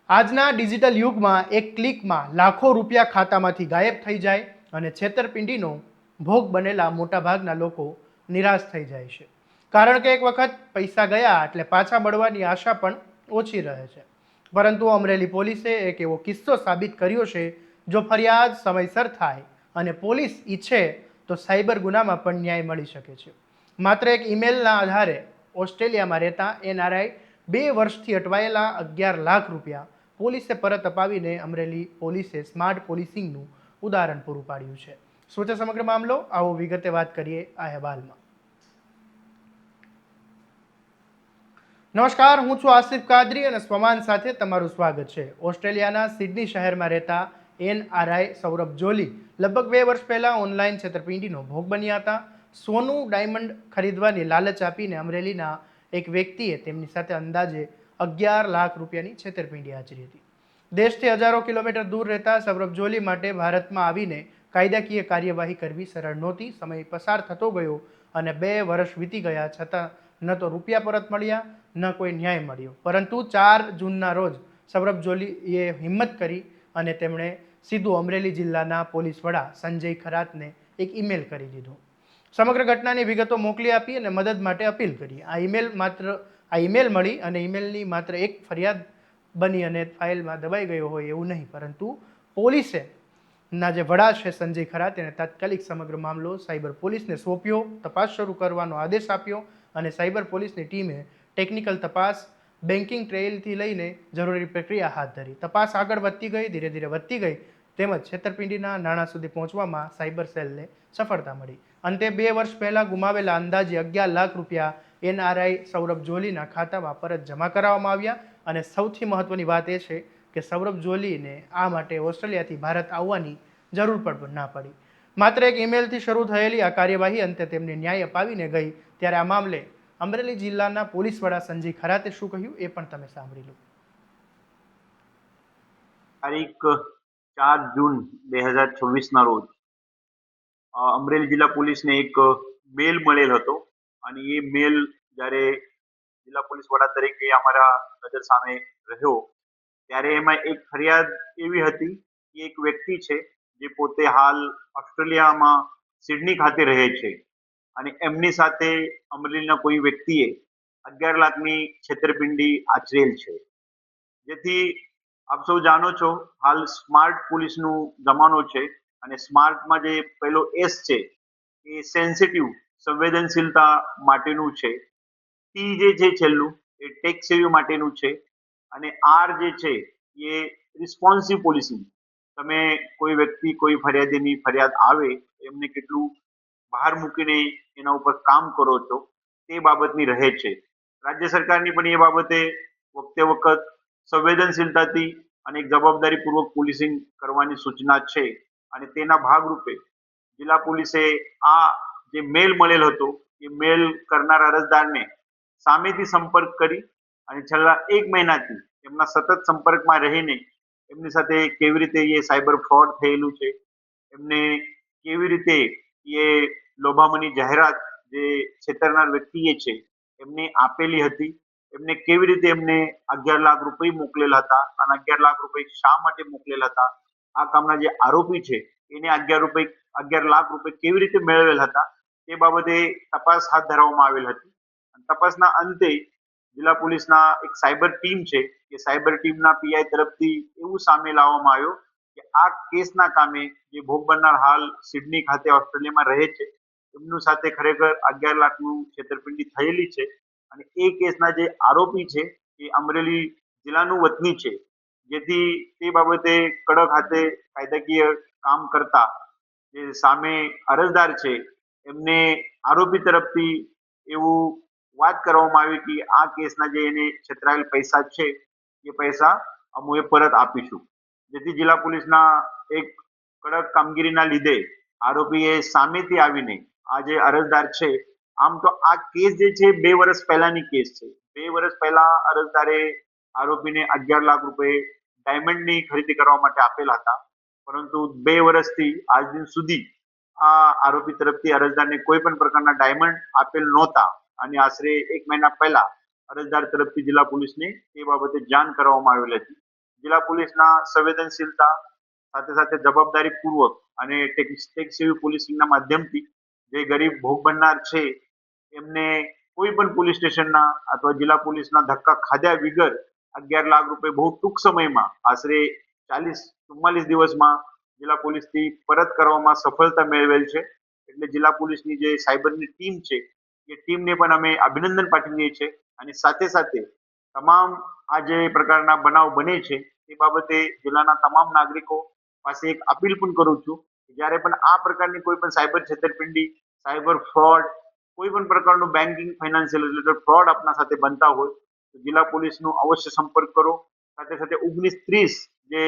આજના ડિજિટલ યુગમાં એક ક્લિકમાં લાખો રૂપિયા ખાતામાંથી ગાયબ થઈ જાય અને છેતરપિંડીનો ભોગ બનેલા મોટાભાગના લોકો નિરાશ થઈ જાય છે. કારણ કે એક વખત પૈસા ગયા એટલે પાછા મળવાની આશા પણ ઓછી રહે છે. પરંતુ અમરેલી પોલીસે એક એવો કિસ્સો સાબિત કર્યો છે. જો ફરિયાદ સમયસર થાય અને પોલીસ ઈચ્છે તો સાયબર ગુનામાં પણ ન્યાય મળી શકે છે. માત્ર એક ઈમેલના આધારે ઓસ્ટ્રેલિયામાં રહેતા એનઆરઆઈ 2 વર્ષથી અટવાયેલા 11 લાખ રૂપિયા પોલીસે પરત અપાવીને અમરેલી પોલીસે સ્માર્ટ પોલીસિંગનું ઉદાહરણ પૂરું પાડ્યું છે. શું છે સમગ્ર મામલો? આવો વિગતે વાત કરીએ આ અહેવાલમાં. નમસ્કાર, હું છું આસિફ કાદરી અને સ્વમાન સાથે તમારું સ્વાગત છે. ઓસ્ટ્રેલિયાના સિડની શહેરમાં રહેતા એનઆરઆઈ સૌરભ જોલી લગભગ 2 વર્ષ પહેલા ઓનલાઈન છેતરપિંડીનો ભોગ બન્યા હતા. સોનું ડાયમંડ ખરીદવાની લાલચ આપીને અમરેલીના એક વ્યક્તિએ તેમની સાથે અંદાજે 11 લાખ રૂપિયાની છેતરપિંડી આચરી હતી. દેશથી હજારો કિલોમીટર દૂર રહેતા સૌરભ જોલી માટે ભારતમાં આવીને કાયદાકીય કાર્યવાહી કરવી સરળ નહોતી. સમય પસાર થતો ગયો અને 2 વર્ષ વીતી ગયા છતાં ન તો રૂપિયા પરત મળ્યા, ન કોઈ ન્યાય મળ્યો. પરંતુ 4 જૂનના રોજ સૌરભ જોલીએ હિંમત કરી અને તેમણે સીધું અમરેલી જિલ્લાના પોલીસ વડા સંજય ખરાતને એક ઈમેલ કરી દીધો. સમગ્ર ઘટનાની વિગતો મોકલી આપી અને મદદ માટે અપીલ કરી. આ ઈમેલ મળી અને ઈમેલની માત્ર એક ફરિયાદ બની અને ફાઇલમાં દબાઈ ગયો હોય એવું નહીં, પરંતુ પોલીસે ના જે વડા છે સંજય ખરા તેણે તાત્કાલિક સમગ્ર મામલો સાયબર પોલીસને સોંપ્યો, તપાસ શરૂ કરવાનો આદેશ આપ્યો અને સાયબર પોલીસની ટીમે ટેકનિકલ તપાસ, બેન્કિંગ ટ્રેલથી લઈને જરૂરી પ્રક્રિયા હાથ ધરી. તપાસ આગળ વધતી ગઈ, ધીરે ધીરે વધતી ગઈ, તેમજ છેતરપિંડીના નાણાં સુધી પહોંચવામાં સાયબર સેલને સફળતા મળી. અંતે 2 વર્ષ પહેલા ગુમાવેલા અંદાજે 11 લાખ રૂપિયા એનઆરઆઈ સૌરભ જોલીના ખાતામાં પરત જમા કરાવવામાં આવ્યા. અને સૌથી મહત્વની વાત એ છે કે સૌરભ જોલીને આ માટે ઓસ્ટ્રેલિયાથી ભારત આવવાની જરૂર પણ ના પડી. માત્ર એક ઈમેલથી શરૂ થયેલી આ કાર્યવાહી અંતે તેમને ન્યાય અપાવીને ગઈ. ત્યારે આ મામલે અમરેલી જિલ્લાના પોલીસ વડા સંજય ખરાતે શું કહ્યું એ પણ તમે સાંભળી લો. તારીખ 4 જૂન 2026 ના રોજ અમરેલી જિલ્લા પોલીસને એક મેલ મળેલ હતો અને એ મેલ જ્યારે જિલ્લા પોલીસ વડા તરીકે અમારા નજર સામે રહ્યો ત્યારે એમાં એક ફરિયાદ એવી હતી કે એક વ્યક્તિ છે જે પોતે હાલ ઓસ્ટ્રેલિયામાં સિડની ખાતે રહે છે અને એમની સાથે અમરેલીના કોઈ વ્યક્તિએ 11 લાખની છેતરપિંડી આચરેલ છે. જેથી આપ સૌ જાણો છો હાલ સ્માર્ટ પોલીસનું જમાનો છે અને સ્માર્ટમાં જે પહેલો એસ છે એ સેન્સિટિવ સંવેદનશીલતા માટેનું છે. ટી જે છે છેલ્લું એ ટેક સેવી માટેનું છે અને આર જે છે એ રિસ્પોન્સિવ પોલિસિંગ. તમે કોઈ વ્યક્તિ કોઈ ફરિયાદીની ફરિયાદ આવે એમને કેટલું બહાર મૂકીને એના ઉપર કામ કરો છો તે બાબતની રહે છે. રાજ્ય સરકારની પણ એ બાબતે વખતે વખત સંવેદનશીલતાથી અને જવાબદારીપૂર્વક પોલીસિંગ કરવાની સૂચના છે અને તેના ભાગરૂપે જિલ્લા પોલીસે આ જે મેલ મળેલ હતો એ મેલ કરનાર અરજદારને સામેથી સંપર્ક કરી અને છેલ્લા 1 મહિનાથી એમના સતત સંપર્કમાં રહીને એમની સાથે કેવી રીતે એ સાયબર ફ્રોડ થયેલું છે, એમને કેવી રીતે એ લોભામણી જાહેરાત જે છેતરનાર વ્યક્તિએ છે એમને આપેલી હતી, એમને કેવી રીતે એમને 11 લાખ રૂપિયા મોકલેલા હતા અને 11 લાખ રૂપિયા શા માટે મોકલેલા હતા, આ કામના જે આરોપી છે એને 11 લાખ રૂપિયા કેવી રીતે મેળવેલા હતા તે બાબતે તપાસ હાથ ધરવામાં આવેલ હતી. તપાસના અંતે જિલ્લા પોલીસના એક સાયબર ટીમ છે એ સાયબર ટીમના પીઆઈ તરફથી એવું સામે લાવવામાં આવ્યું કે આ કેસના કામે જે ભોગ બનનાર હાલ સિડની ખાતે ઓસ્ટ્રેલિયામાં રહે છે એમનું સાથે ખરેખર 11 લાખનું છેતરપિંડી થયેલી છે અને એ કેસના જે આરોપી છે એ અમરેલી જિલ્લાનું વતની છે. જેથી તે બાબતે કડક હાથે કાયદાકીય કામ કરતા જે સામે અરજદાર છે એમને આરોપી તરફથી એવું વાત કરવામાં આવી કે આ કેસના જે એને છેતરાયેલ પૈસા છે એ પૈસા અમે પરત આપીશું. જેથી જિલ્લા પોલીસના એક કડક કામગીરીના લીધે આરોપીએ સામેથી આવીને આ જે અરજદાર છે, આમ તો આ કેસ જે છે 2 વર્ષ પહેલાની કેસ છે. 2 વર્ષ પહેલા અરજદારે આરોપીને 11 લાખ રૂપિયા ડાયમંડની ખરીદી કરવા માટે આપેલા હતા, પરંતુ 2 વર્ષથી આજ દિન સુધી આ આરોપી તરફથી અરજદારને કોઈ પણ પ્રકારના ડાયમંડ આપેલ નહોતા અને આશરે 1 મહિના પહેલા અરજદાર તરફથી જિલ્લા પોલીસને એ બાબતે જાણ કરવામાં આવેલ હતી. જિલ્લા પોલીસના સંવેદનશીલતા સાથે સાથે જવાબદારીપૂર્વક અને ટેક્સ સેવી પોલીસિંગના માધ્યમથી જે ગરીબ ભોગ બનનાર છે એમને કોઈ પણ પોલીસ સ્ટેશનના અથવા જિલ્લા પોલીસના ધક્કા ખાધા વગર 11 લાખ રૂપિયા બહુ ટૂંક સમયમાં આશરે 44 દિવસમાં જિલ્લા પોલીસથી પરત કરવામાં સફળતા મેળવેલ છે. એટલે જિલ્લા પોલીસની જે સાયબરની ટીમ છે એ ટીમને પણ અમે અભિનંદન પાઠવીએ છીએ અને સાથે સાથે તમામ આ જે પ્રકારના બનાવ બને છે તે બાબતે જિલ્લાના તમામ નાગરિકો પાસે એક અપીલ પણ કરું છું કે જ્યારે પણ આ પ્રકારની કોઈ પણ સાયબર છેતરપિંડી, સાયબર ફ્રોડ, કોઈ પણ પ્રકારનું બેન્કિંગ ફાઇનાન્શિયલ રિલેટેડ ફ્રોડ આપના સાથે બનતા હોય તો જિલ્લા પોલીસનો અવશ્ય સંપર્ક કરો. સાથે સાથે 1930 જે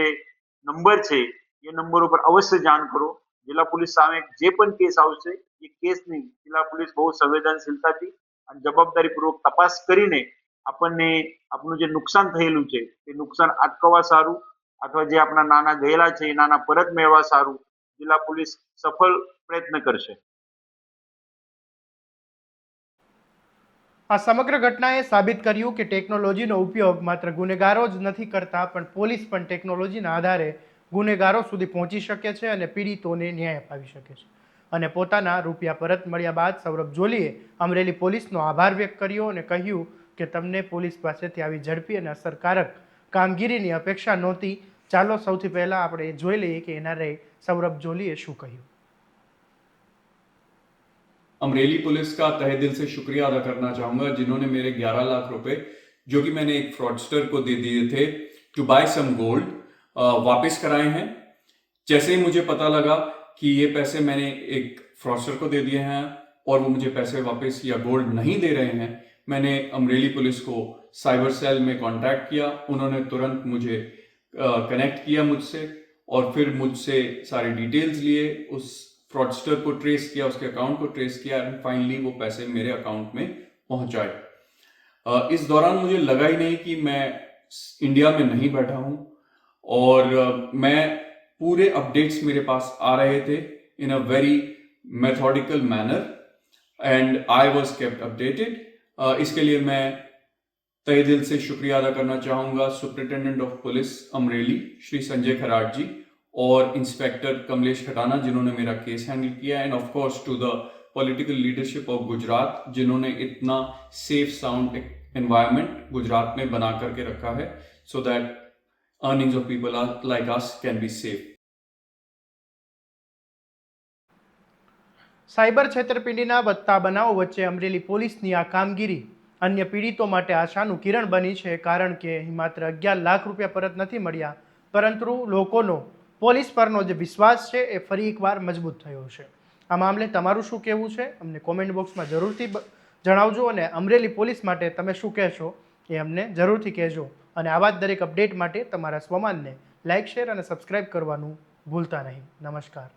નંબર છે એ નંબર ઉપર અવશ્ય જાણ કરો. જિલ્લા પોલીસ સામે જે પણ કેસ આવશે એ કેસની જિલ્લા પોલીસ બહુ સંવેદનશીલતાથી અને જવાબદારીપૂર્વક તપાસ કરીને આપણને આપણું જે નુકસાન થયેલું છે તે નુકસાન અટકાવવા સારું અથવા જે આપણા નાના ગયેલા છે એ નાના પરત મેળવવા સારું જિલ્લા પોલીસ સફળ પ્રયત્ન કરશે. આ સમગ્ર ઘટનાએ સાબિત કર્યું કે ટેકનોલોજીનો ઉપયોગ માત્ર ગુનેગારો જ નથી કરતા, પણ પોલીસ પણ ટેકનોલોજીના આધારે ગુનેગારો સુધી પહોંચી શકે છે અને પીડિતોને ન્યાય અપાવી શકે છે. અને પોતાના રૂપિયા પરત મળ્યા બાદ સૌરભ જોલીએ અમરેલી પોલીસનો આભાર વ્યક્ત કર્યો અને કહ્યું કે તમને પોલીસ પાસેથી આવી ઝડપી અને અસરકારક કામગીરીની અપેક્ષા નહોતી. ચાલો સૌથી પહેલાં આપણે જોઈ લઈએ કે એનઆરઆઈ સૌરભ જોલીએ શું કહ્યું. अमरेली पुलिस का तहे दिल से शुक्रिया अदा करना चाहूंगा जिन्होंने मेरे 11 लाख रुपए जो कि मैंने एक फ्रॉडस्टर को दे दिए थे टू बाय सम गोल्ड वापस कराए हैं. जैसे ही मुझे पता लगा कि ये पैसे मैंने एक फ्रॉडस्टर को दे दिए हैं और वो मुझे पैसे वापस या गोल्ड नहीं दे रहे हैं, मैंने अमरेली पुलिस को साइबर सेल में कांटेक्ट किया. उन्होंने तुरंत मुझे कनेक्ट किया मुझसे और फिर मुझसे सारी डिटेल्स लिए, उस फ्रॉडस्टर को ट्रेस किया, उसके अकाउंट को ट्रेस किया एंड फाइनली वो पैसे मेरे अकाउंट में पहुंचाए. इस दौरान मुझे लगा ही नहीं कि मैं इंडिया में नहीं बैठा हूं और मैं पूरे अपडेट्स मेरे पास आ रहे थे in a very methodical manner and I was kept updated. इसके लिए मैं तहे दिल से शुक्रिया अदा करना चाहूंगा superintendent of police Amreli Shri Sanjay Kharat ji और इंस्पेक्टर कमलेश खटाना जिन्होंने मेरा केस हैंडल किया and of course to the political leadership of Gujarat जिन्होंने इतना सेफ साउंड एनवायरनमेंट गुजरात में बना करके रखा है so that earnings of people like us can be safe. સાયબર છેતરપિંડીના વધતા બનાવો વચ્ચે અમરેલી પોલીસની આ કામગીરી અન્ય પીડિતો માટે આશાનું કિરણ બની છે, કારણ કે માત્ર 11 લાખ રૂપિયા પરત નથી મળ્યા, પરંતુ લોકોનો પોલીસ પરનો જે વિશ્વાસ છે એ ફરી એકવાર મજબૂત થયો છે. આ મામલે તમારું શું કહેવું છે અમને કોમેન્ટ બોક્સમાં જરૂરથી જણાવજો અને અમરેલી પોલીસ માટે તમે શું કહેશો એ અમને જરૂરથી કહેજો. અને આવા જ દરેક અપડેટ માટે તમારા સ્વમાનને લાઇક, શેર અને સબસ્ક્રાઇબ કરવાનું ભૂલતા નહીં. નમસ્કાર.